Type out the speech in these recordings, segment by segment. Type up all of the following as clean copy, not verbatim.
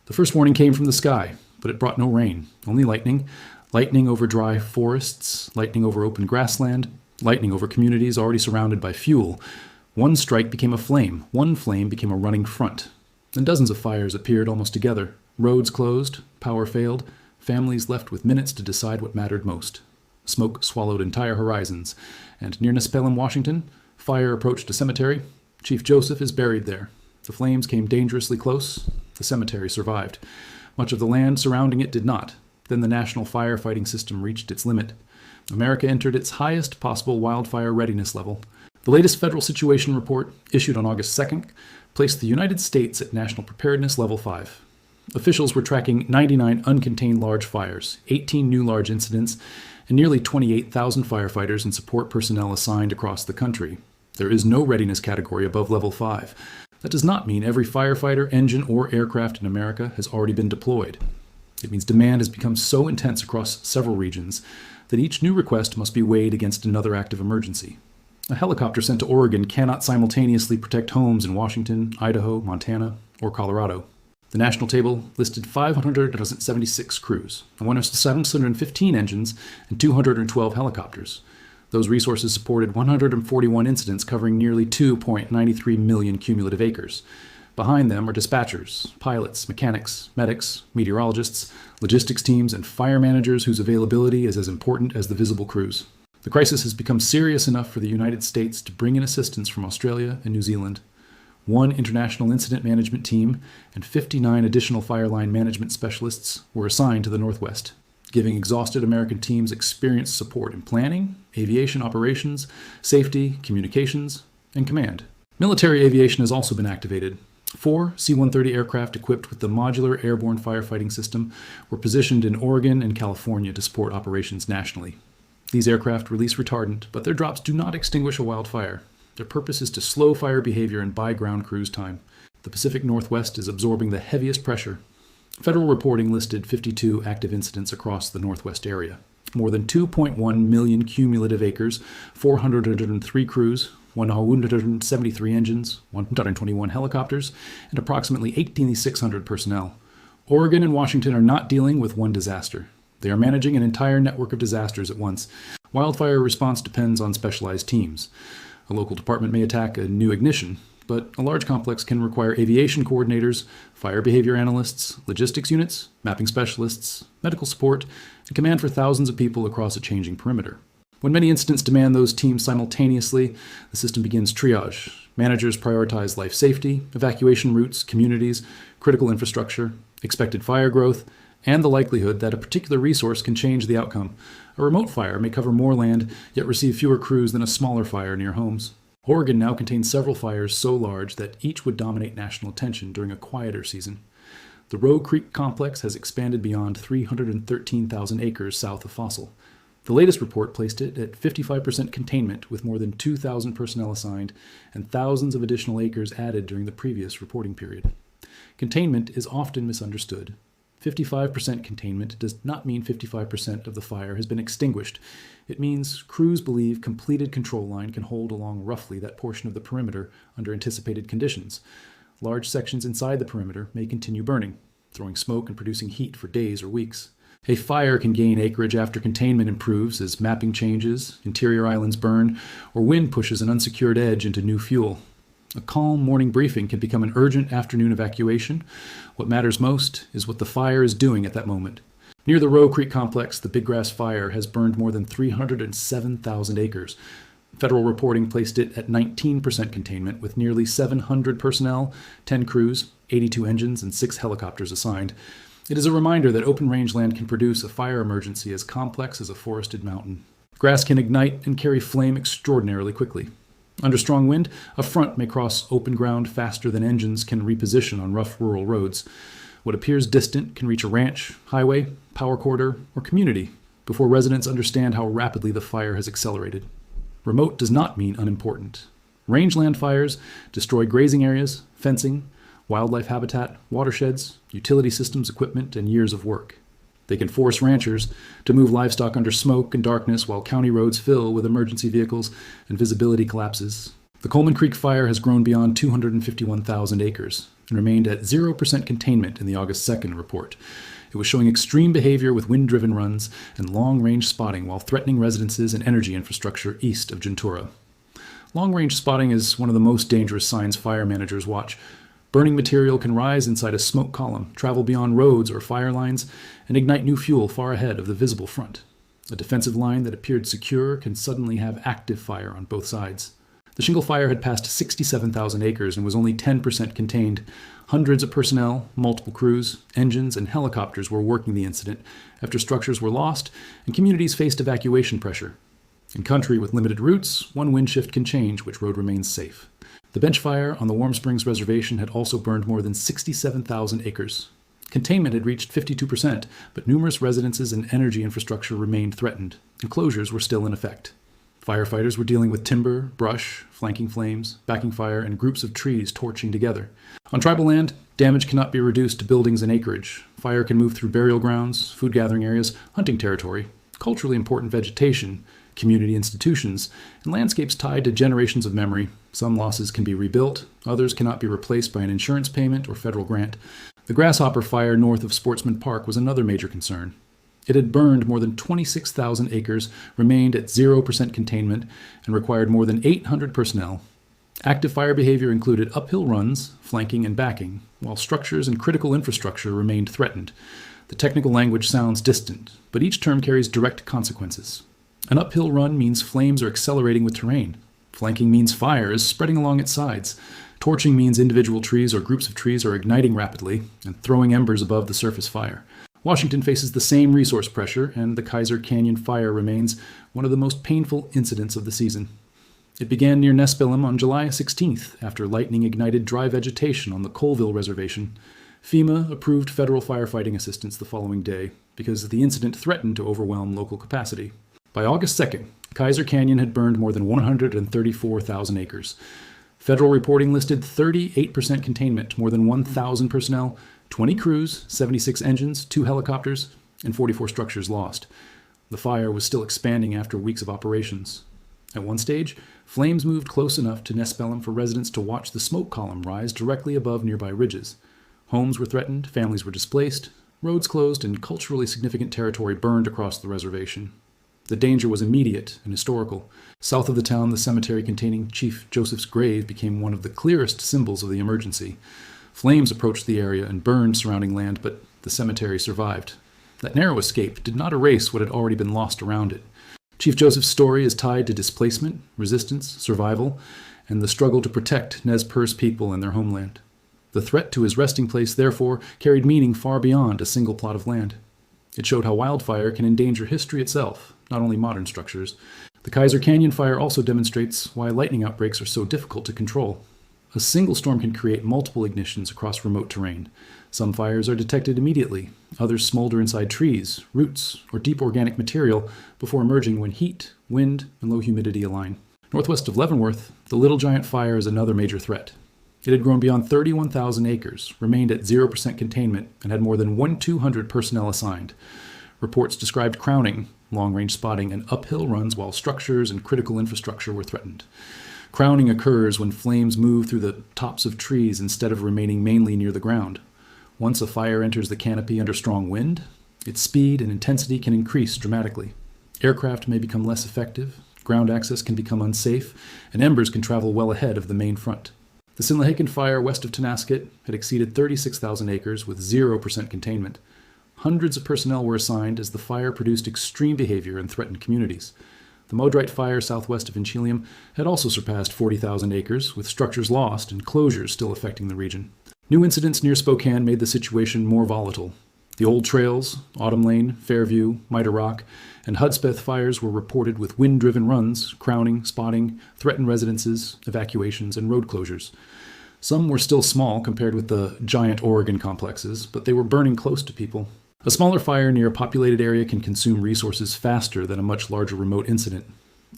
The first warning came from the sky, but it brought no rain, only lightning. Lightning over dry forests, lightning over open grassland, lightning over communities already surrounded by fuel. One strike became a flame, one flame became a running front. And dozens of fires appeared almost together. Roads closed, power failed, families left with minutes to decide what mattered most. Smoke swallowed entire horizons, and near Nispelem, Washington, fire approached a cemetery. Chief Joseph is buried there. The flames came dangerously close. The cemetery survived. Much of the land surrounding it did not. Then the national firefighting system reached its limit. America entered its highest possible wildfire readiness level. The latest federal situation report, issued on August 2nd, placed the United States at National Preparedness Level 5. Officials were tracking 99 uncontained large fires, 18 new large incidents, and nearly 28,000 firefighters and support personnel assigned across the country. There is no readiness category above Level 5. That does not mean every firefighter, engine, or aircraft in America has already been deployed. It means demand has become so intense across several regions that each new request must be weighed against another active emergency. A helicopter sent to Oregon cannot simultaneously protect homes in Washington, Idaho, Montana, or Colorado. The national table listed 576 crews, 715 engines, and 212 helicopters. Those resources supported 141 incidents covering nearly 2.93 million cumulative acres. Behind them are dispatchers, pilots, mechanics, medics, meteorologists, logistics teams, and fire managers whose availability is as important as the visible crews. The crisis has become serious enough for the United States to bring in assistance from Australia and New Zealand. 1 international incident management team and 59 additional fire line management specialists were assigned to the Northwest, giving exhausted American teams experienced support in planning, aviation operations, safety, communications, and command. Military aviation has also been activated. 4 C-130 aircraft equipped with the modular airborne firefighting system were positioned in Oregon and California to support operations nationally. These aircraft release retardant, but their drops do not extinguish a wildfire. Their purpose is to slow fire behavior and buy ground cruise time. The Pacific Northwest is absorbing the heaviest pressure. Federal reporting listed 52 active incidents across the Northwest area. More than 2.1 million cumulative acres, 403 crews, 173 engines, 121 helicopters, and approximately 8,600 personnel. Oregon and Washington are not dealing with one disaster. They are managing an entire network of disasters at once. Wildfire response depends on specialized teams. A local department may attack a new ignition, but a large complex can require aviation coordinators, fire behavior analysts, logistics units, mapping specialists, medical support, and command for thousands of people across a changing perimeter. When many incidents demand those teams simultaneously, the system begins triage. Managers prioritize life safety, evacuation routes, communities, critical infrastructure, expected fire growth, and the likelihood that a particular resource can change the outcome. A remote fire may cover more land, yet receive fewer crews than a smaller fire near homes. Oregon now contains several fires so large that each would dominate national attention during a quieter season. The Roe Creek complex has expanded beyond 313,000 acres south of Fossil. The latest report placed it at 55% containment, with more than 2,000 personnel assigned and thousands of additional acres added during the previous reporting period. Containment is often misunderstood. 55% containment does not mean 55% of the fire has been extinguished. It means crews believe completed control line can hold along roughly that portion of the perimeter under anticipated conditions. Large sections inside the perimeter may continue burning, throwing smoke and producing heat for days or weeks. A fire can gain acreage after containment improves as mapping changes, interior islands burn, or wind pushes an unsecured edge into new fuel. A calm morning briefing can become an urgent afternoon evacuation. What matters most is what the fire is doing at that moment. Near the Roe Creek complex, the Big Grass Fire has burned more than 307,000 acres. Federal reporting placed it at 19% containment, with nearly 700 personnel, 10 crews, 82 engines, and 6 helicopters assigned. It is a reminder that open rangeland can produce a fire emergency as complex as a forested mountain. Grass can ignite and carry flame extraordinarily quickly. Under strong wind, a front may cross open ground faster than engines can reposition on rough rural roads. What appears distant can reach a ranch, highway, power corridor, or community before residents understand how rapidly the fire has accelerated. Remote does not mean unimportant. Rangeland fires destroy grazing areas, fencing, wildlife habitat, watersheds, utility systems, equipment, and years of work. They can force ranchers to move livestock under smoke and darkness while county roads fill with emergency vehicles and visibility collapses. The Coleman Creek fire has grown beyond 251,000 acres. and remained at 0% containment in the August 2nd report. It was showing extreme behavior with wind-driven runs and long-range spotting while threatening residences and energy infrastructure east of Ventura. Long-range spotting is one of the most dangerous signs fire managers watch. Burning material can rise inside a smoke column, travel beyond roads or fire lines, and ignite new fuel far ahead of the visible front. A defensive line that appeared secure can suddenly have active fire on both sides. The shingle fire had passed 67,000 acres and was only 10% contained. Hundreds of personnel, multiple crews, engines, and helicopters were working the incident after structures were lost and communities faced evacuation pressure. In country with limited routes, one wind shift can change which road remains safe. The bench fire on the Warm Springs Reservation had also burned more than 67,000 acres. Containment had reached 52%, but numerous residences and energy infrastructure remained threatened, and closures were still in effect. Firefighters were dealing with timber, brush, flanking flames, backing fire, and groups of trees torching together. On tribal land, damage cannot be reduced to buildings and acreage. Fire can move through burial grounds, food gathering areas, hunting territory, culturally important vegetation, community institutions, and landscapes tied to generations of memory. Some losses can be rebuilt, others cannot be replaced by an insurance payment or federal grant. The Grasshopper Fire north of Sportsman Park was another major concern. It had burned more than 26,000 acres, remained at 0% containment, and required more than 800 personnel. Active fire behavior included uphill runs, flanking, and backing, while structures and critical infrastructure remained threatened. The technical language sounds distant, but each term carries direct consequences. An uphill run means flames are accelerating with terrain. Flanking means fire is spreading along its sides. Torching means individual trees or groups of trees are igniting rapidly and throwing embers above the surface fire. Washington faces the same resource pressure, and the Kaiser Canyon fire remains one of the most painful incidents of the season. It began near Nespelem on July 16th after lightning ignited dry vegetation on the Colville Reservation. FEMA approved federal firefighting assistance the following day because the incident threatened to overwhelm local capacity. By August 2nd, Kaiser Canyon had burned more than 134,000 acres. Federal reporting listed 38% containment, more than 1,000 personnel, 20 crews, 76 engines, 2 helicopters, and 44 structures lost. The fire was still expanding after weeks of operations. At one stage, flames moved close enough to Nespelem for residents to watch the smoke column rise directly above nearby ridges. Homes were threatened, families were displaced, roads closed, and culturally significant territory burned across the reservation. The danger was immediate and historical. South of the town, the cemetery containing Chief Joseph's grave became one of the clearest symbols of the emergency. Flames approached the area and burned surrounding land, but the cemetery survived. That narrow escape did not erase what had already been lost around it. Chief Joseph's story is tied to displacement, resistance, survival, and the struggle to protect Nez Perce people and their homeland. The threat to his resting place, therefore, carried meaning far beyond a single plot of land. It showed how wildfire can endanger history itself, not only modern structures. The Kaiser Canyon fire also demonstrates why lightning outbreaks are so difficult to control. A single storm can create multiple ignitions across remote terrain. Some fires are detected immediately. Others smolder inside trees, roots, or deep organic material before emerging when heat, wind, and low humidity align. Northwest of Leavenworth, the Little Giant Fire is another major threat. It had grown beyond 31,000 acres, remained at 0% containment, and had more than 1,200 personnel assigned. Reports described crowning, long-range spotting, and uphill runs while structures and critical infrastructure were threatened. Crowning occurs when flames move through the tops of trees instead of remaining mainly near the ground. Once a fire enters the canopy under strong wind, its speed and intensity can increase dramatically. Aircraft may become less effective, ground access can become unsafe, and embers can travel well ahead of the main front. The Sinlahaken fire west of Tonasket had exceeded 36,000 acres with 0% containment. Hundreds of personnel were assigned as the fire produced extreme behavior and threatened communities. The Modrite fire southwest of Inchelium had also surpassed 40,000 acres, with structures lost and closures still affecting the region. New incidents near Spokane made the situation more volatile. The Old Trails, Autumn Lane, Fairview, Mitre Rock, and Hudspeth fires were reported with wind-driven runs, crowning, spotting, threatened residences, evacuations, and road closures. Some were still small compared with the giant Oregon complexes, but they were burning close to people. A smaller fire near a populated area can consume resources faster than a much larger remote incident.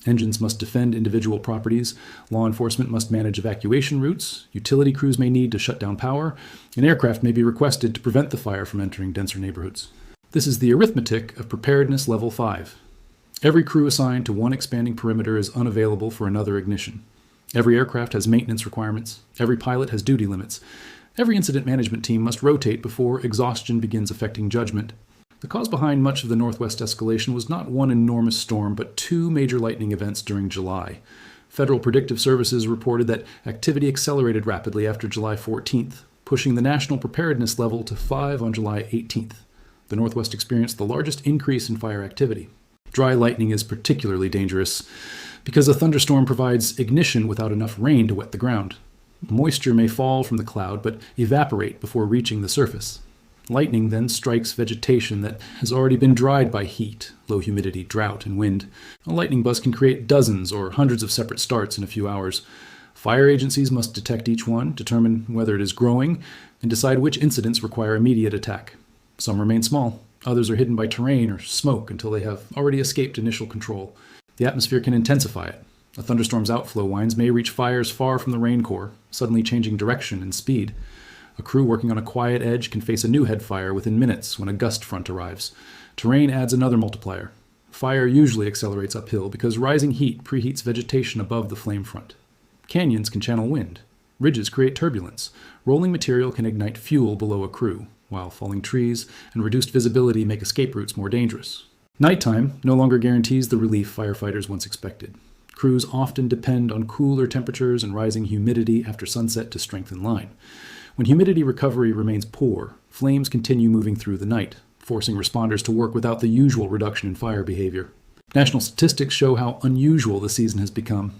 Engines must defend individual properties, law enforcement must manage evacuation routes, utility crews may need to shut down power, and aircraft may be requested to prevent the fire from entering denser neighborhoods. This is the arithmetic of Preparedness Level 5. Every crew assigned to one expanding perimeter is unavailable for another ignition. Every aircraft has maintenance requirements. Every pilot has duty limits. Every incident management team must rotate before exhaustion begins affecting judgment. The cause behind much of the Northwest escalation was not one enormous storm, but two major lightning events during July. Federal Predictive Services reported that activity accelerated rapidly after July 14th, pushing the national preparedness level to 5 on July 18th. The Northwest experienced the largest increase in fire activity. Dry lightning is particularly dangerous because a thunderstorm provides ignition without enough rain to wet the ground. Moisture may fall from the cloud but evaporate before reaching the surface. Lightning then strikes vegetation that has already been dried by heat, low humidity, drought, and wind. A lightning bust can create dozens or hundreds of separate starts in a few hours. Fire agencies must detect each one, determine whether it is growing, and decide which incidents require immediate attack. Some remain small. Others are hidden by terrain or smoke until they have already escaped initial control. The atmosphere can intensify it. A thunderstorm's outflow winds may reach fires far from the rain core, suddenly changing direction and speed. A crew working on a quiet edge can face a new head fire within minutes when a gust front arrives. Terrain adds another multiplier. Fire usually accelerates uphill because rising heat preheats vegetation above the flame front. Canyons can channel wind. Ridges create turbulence. Rolling material can ignite fuel below a crew, while falling trees and reduced visibility make escape routes more dangerous. Nighttime no longer guarantees the relief firefighters once expected. Crews often depend on cooler temperatures and rising humidity after sunset to strengthen line. When humidity recovery remains poor, flames continue moving through the night, forcing responders to work without the usual reduction in fire behavior. National statistics show how unusual the season has become.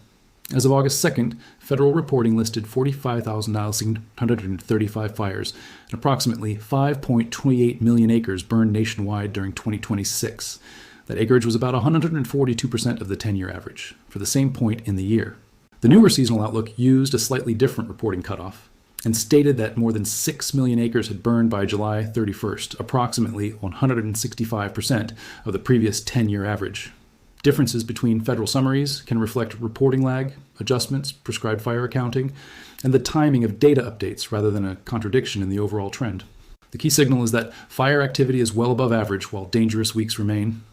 As of August 2nd, federal reporting listed 45,635 fires, and approximately 5.28 million acres burned nationwide during 2026. That acreage was about 142% of the 10-year average, for the same point in the year. The newer seasonal outlook used a slightly different reporting cutoff, and stated that more than 6 million acres had burned by July 31st, approximately 165% of the previous 10-year average. Differences between federal summaries can reflect reporting lag, adjustments, prescribed fire accounting, and the timing of data updates rather than a contradiction in the overall trend. The key signal is that fire activity is well above average while dangerous weeks remain.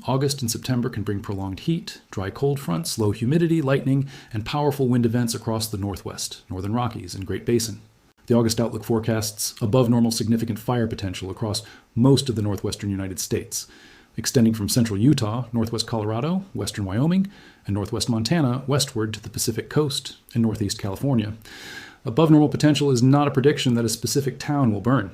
August and September can bring prolonged heat, dry cold fronts, low humidity, lightning, and powerful wind events across the Northwest, Northern Rockies, and Great Basin. The August outlook forecasts above normal significant fire potential across most of the northwestern United States, extending from central Utah, northwest Colorado, western Wyoming, and northwest Montana westward to the Pacific coast and northeast California. Above normal potential is not a prediction that a specific town will burn.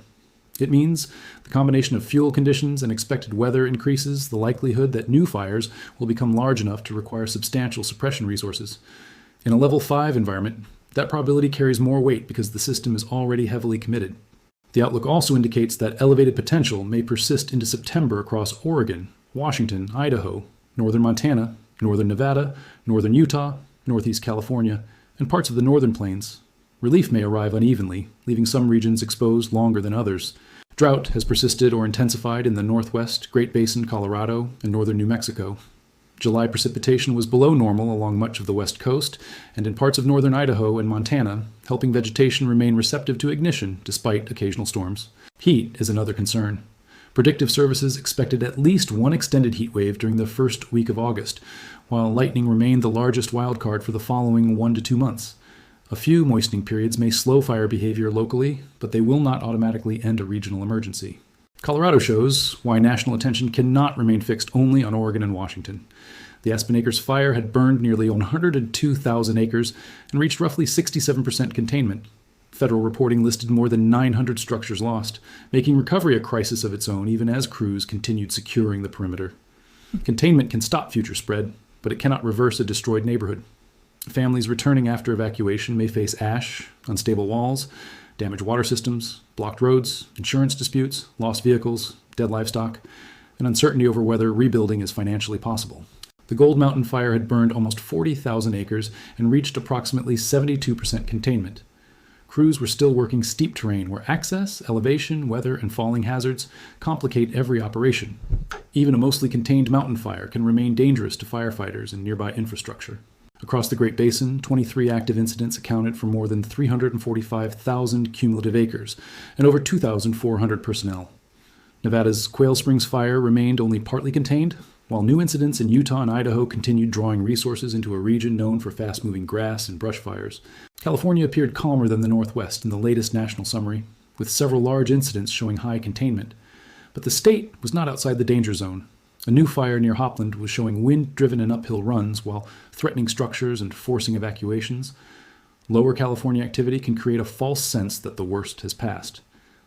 It means the combination of fuel conditions and expected weather increases the likelihood that new fires will become large enough to require substantial suppression resources. In a level 5 environment, that probability carries more weight because the system is already heavily committed. The outlook also indicates that elevated potential may persist into September across Oregon, Washington, Idaho, northern Montana, northern Nevada, northern Utah, northeast California, and parts of the northern plains. Relief may arrive unevenly, leaving some regions exposed longer than others. Drought has persisted or intensified in the northwest, Great Basin, Colorado, and northern New Mexico. July precipitation was below normal along much of the west coast and in parts of northern Idaho and Montana, helping vegetation remain receptive to ignition despite occasional storms. Heat is another concern. Predictive Services expected at least one extended heat wave during the first week of August, while lightning remained the largest wildcard for the following 1 to 2 months. A few moistening periods may slow fire behavior locally, but they will not automatically end a regional emergency. Colorado shows why national attention cannot remain fixed only on Oregon and Washington. The Aspen Acres fire had burned nearly 102,000 acres and reached roughly 67% containment. Federal reporting listed more than 900 structures lost, making recovery a crisis of its own even as crews continued securing the perimeter. Containment can stop future spread, but it cannot reverse a destroyed neighborhood. Families returning after evacuation may face ash, unstable walls, damaged water systems, blocked roads, insurance disputes, lost vehicles, dead livestock, and uncertainty over whether rebuilding is financially possible. The Gold Mountain fire had burned almost 40,000 acres and reached approximately 72% containment. Crews were still working steep terrain where access, elevation, weather, and falling hazards complicate every operation. Even a mostly contained mountain fire can remain dangerous to firefighters and nearby infrastructure. Across the Great Basin, 23 active incidents accounted for more than 345,000 cumulative acres and over 2,400 personnel. Nevada's Quail Springs fire remained only partly contained, While new incidents in Utah and Idaho continued drawing resources into a region known for fast-moving grass and brush fires, California appeared calmer than the Northwest in the latest national summary, with several large incidents showing high containment. But the state was not outside the danger zone. A new fire near Hopland was showing wind-driven and uphill runs while threatening structures and forcing evacuations. Lower California activity can create a false sense that the worst has passed.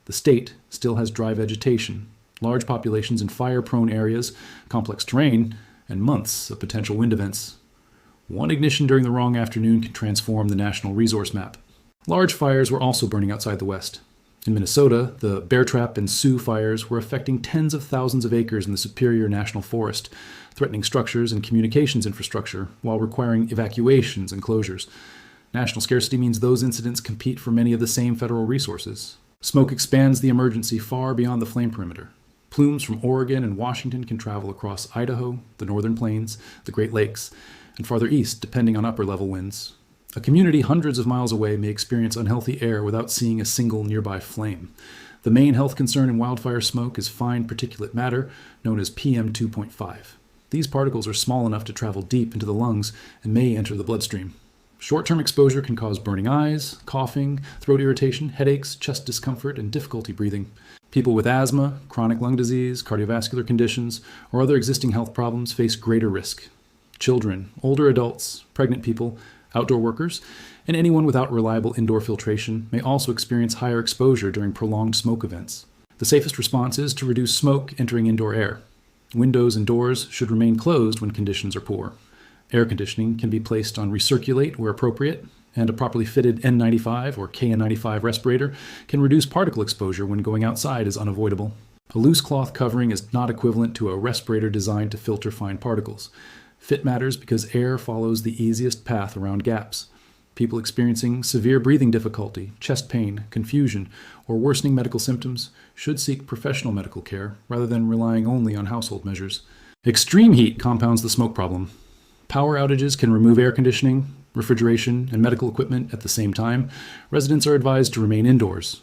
The state still has dry vegetation, large populations in fire-prone areas, complex terrain, and months of potential wind events. One ignition during the wrong afternoon can transform the national resource map. Large fires were also burning outside the West. In Minnesota, the Bear Trap and Sioux fires were affecting tens of thousands of acres in the Superior National Forest, threatening structures and communications infrastructure while requiring evacuations and closures. National scarcity means those incidents compete for many of the same federal resources. Smoke expands the emergency far beyond the flame perimeter. Plumes from Oregon and Washington can travel across Idaho, the Northern Plains, the Great Lakes, and farther east, depending on upper-level winds. A community hundreds of miles away may experience unhealthy air without seeing a single nearby flame. The main health concern in wildfire smoke is fine particulate matter, known as PM 2.5. These particles are small enough to travel deep into the lungs and may enter the bloodstream. Short-term exposure can cause burning eyes, coughing, throat irritation, headaches, chest discomfort, and difficulty breathing. People with asthma, chronic lung disease, cardiovascular conditions, or other existing health problems face greater risk. Children, older adults, pregnant people, outdoor workers, and anyone without reliable indoor filtration may also experience higher exposure during prolonged smoke events. The safest response is to reduce smoke entering indoor air. Windows and doors should remain closed when conditions are poor. Air conditioning can be placed on recirculate where appropriate, and a properly fitted N95 or KN95 respirator can reduce particle exposure when going outside is unavoidable. A loose cloth covering is not equivalent to a respirator designed to filter fine particles. Fit matters because air follows the easiest path around gaps. People experiencing severe breathing difficulty, chest pain, confusion, or worsening medical symptoms should seek professional medical care rather than relying only on household measures. Extreme heat compounds the smoke problem. Power outages can remove air conditioning, refrigeration, and medical equipment at the same time. Residents are advised to remain indoors.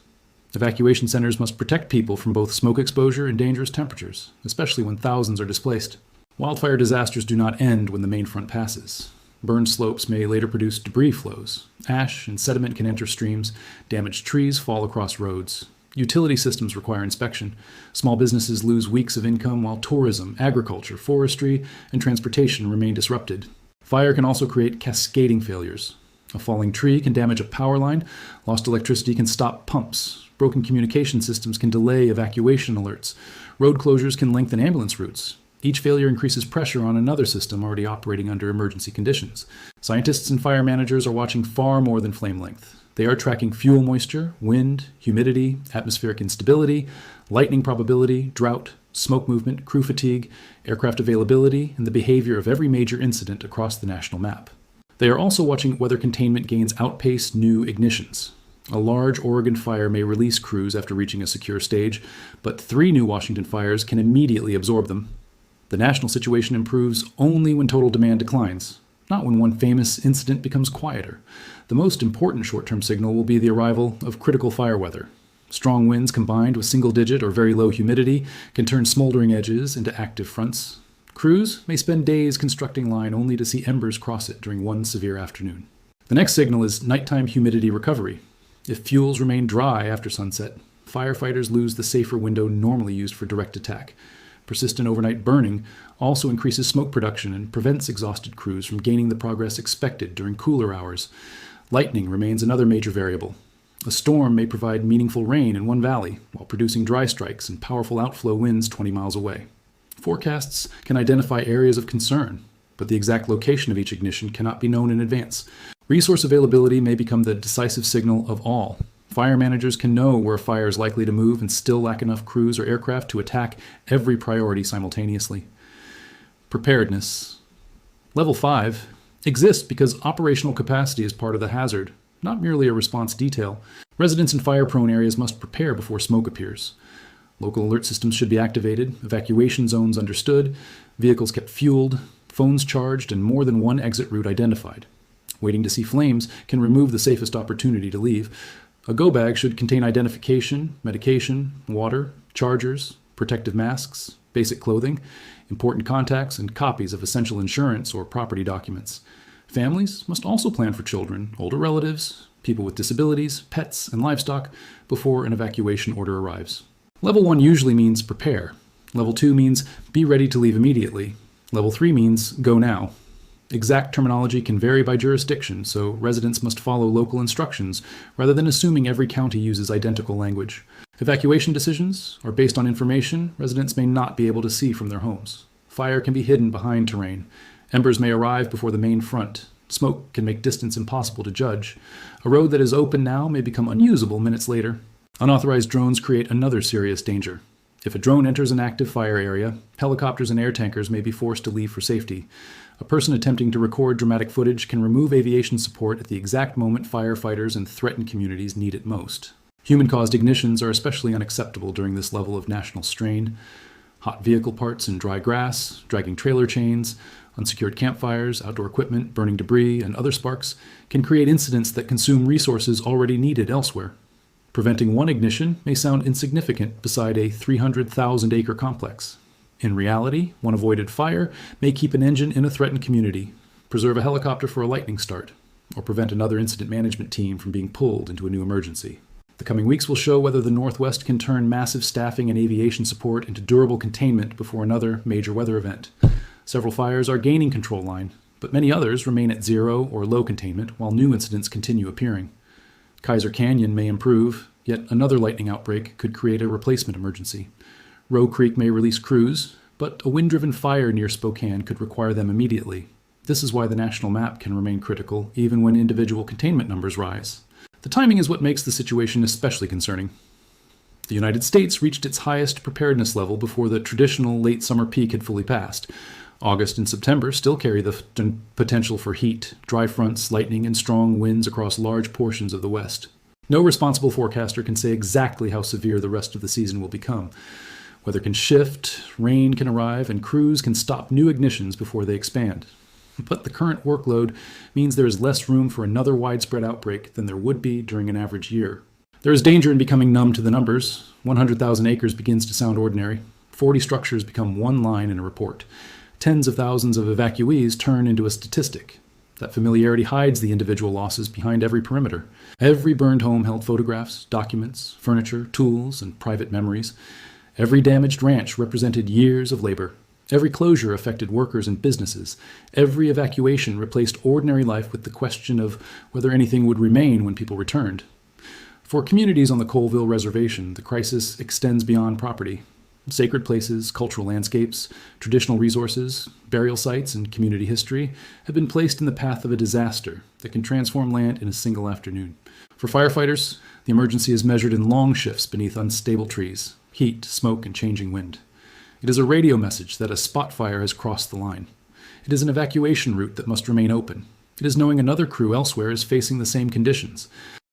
Evacuation centers must protect people from both smoke exposure and dangerous temperatures, especially when thousands are displaced. Wildfire disasters do not end when the main front passes. Burned slopes may later produce debris flows. Ash and sediment can enter streams. Damaged trees fall across roads. Utility systems require inspection. Small businesses lose weeks of income while tourism, agriculture, forestry, and transportation remain disrupted. Fire can also create cascading failures. A falling tree can damage a power line. Lost electricity can stop pumps. Broken communication systems can delay evacuation alerts. Road closures can lengthen ambulance routes. Each failure increases pressure on another system already operating under emergency conditions. Scientists and fire managers are watching far more than flame length. They are tracking fuel moisture, wind, humidity, atmospheric instability, lightning probability, drought, smoke movement, crew fatigue, aircraft availability, and the behavior of every major incident across the national map. They are also watching whether containment gains outpace new ignitions. A large Oregon fire may release crews after reaching a secure stage, but 3 new Washington fires can immediately absorb them. The national situation improves only when total demand declines, not when one famous incident becomes quieter. The most important short-term signal will be the arrival of critical fire weather. Strong winds combined with single-digit or very low humidity can turn smoldering edges into active fronts. Crews may spend days constructing line only to see embers cross it during one severe afternoon. The next signal is nighttime humidity recovery. If fuels remain dry after sunset, firefighters lose the safer window normally used for direct attack. Persistent overnight burning also increases smoke production and prevents exhausted crews from gaining the progress expected during cooler hours. Lightning remains another major variable. A storm may provide meaningful rain in one valley while producing dry strikes and powerful outflow winds 20 miles away. Forecasts can identify areas of concern, but the exact location of each ignition cannot be known in advance. Resource availability may become the decisive signal of all. Fire managers can know where a fire is likely to move and still lack enough crews or aircraft to attack every priority simultaneously. Preparedness. Level 5 exists because operational capacity is part of the hazard, not merely a response detail. Residents in fire-prone areas must prepare before smoke appears. Local alert systems should be activated, evacuation zones understood, vehicles kept fueled, phones charged, and more than one exit route identified. Waiting to see flames can remove the safest opportunity to leave. A go bag should contain identification, medication, water, chargers, protective masks, basic clothing, important contacts, and copies of essential insurance or property documents. Families must also plan for children, older relatives, people with disabilities, pets, and livestock before an evacuation order arrives. Level 1 usually means prepare. Level 2 means be ready to leave immediately. Level 3 means go now. Exact terminology can vary by jurisdiction, so residents must follow local instructions rather than assuming every county uses identical language. Evacuation decisions are based on information residents may not be able to see from their homes. Fire can be hidden behind terrain. Embers may arrive before the main front. Smoke can make distance impossible to judge. A road that is open now may become unusable minutes later. Unauthorized drones create another serious danger. If a drone enters an active fire area, helicopters and air tankers may be forced to leave for safety. A person attempting to record dramatic footage can remove aviation support at the exact moment firefighters and threatened communities need it most. Human-caused ignitions are especially unacceptable during this level of national strain. Hot vehicle parts in dry grass, dragging trailer chains, unsecured campfires, outdoor equipment, burning debris, and other sparks can create incidents that consume resources already needed elsewhere. Preventing one ignition may sound insignificant beside a 300,000-acre complex. In reality, one avoided fire may keep an engine in a threatened community, preserve a helicopter for a lightning start, or prevent another incident management team from being pulled into a new emergency. The coming weeks will show whether the Northwest can turn massive staffing and aviation support into durable containment before another major weather event. Several fires are gaining control line, but many others remain at zero or low containment while new incidents continue appearing. Kaiser Canyon may improve, yet another lightning outbreak could create a replacement emergency. Roe Creek may release crews, but a wind-driven fire near Spokane could require them immediately. This is why the national map can remain critical even when individual containment numbers rise. The timing is what makes the situation especially concerning. The United States reached its highest preparedness level before the traditional late summer peak had fully passed. August and September still carry the potential for heat, dry fronts, lightning, and strong winds across large portions of the West. No responsible forecaster can say exactly how severe the rest of the season will become. Weather can shift, rain can arrive, and crews can stop new ignitions before they expand. But the current workload means there is less room for another widespread outbreak than there would be during an average year. There is danger in becoming numb to the numbers. 100,000 acres begins to sound ordinary. 40 structures become one line in a report. Tens of thousands of evacuees turn into a statistic. That familiarity hides the individual losses behind every perimeter. Every burned home held photographs, documents, furniture, tools, and private memories. Every damaged ranch represented years of labor. Every closure affected workers and businesses. Every evacuation replaced ordinary life with the question of whether anything would remain when people returned. For communities on the Colville Reservation, the crisis extends beyond property. Sacred places, cultural landscapes, traditional resources, burial sites, and community history have been placed in the path of a disaster that can transform land in a single afternoon. For firefighters, the emergency is measured in long shifts beneath unstable trees, heat, smoke, and changing wind. It is a radio message that a spot fire has crossed the line. It is an evacuation route that must remain open. It is knowing another crew elsewhere is facing the same conditions.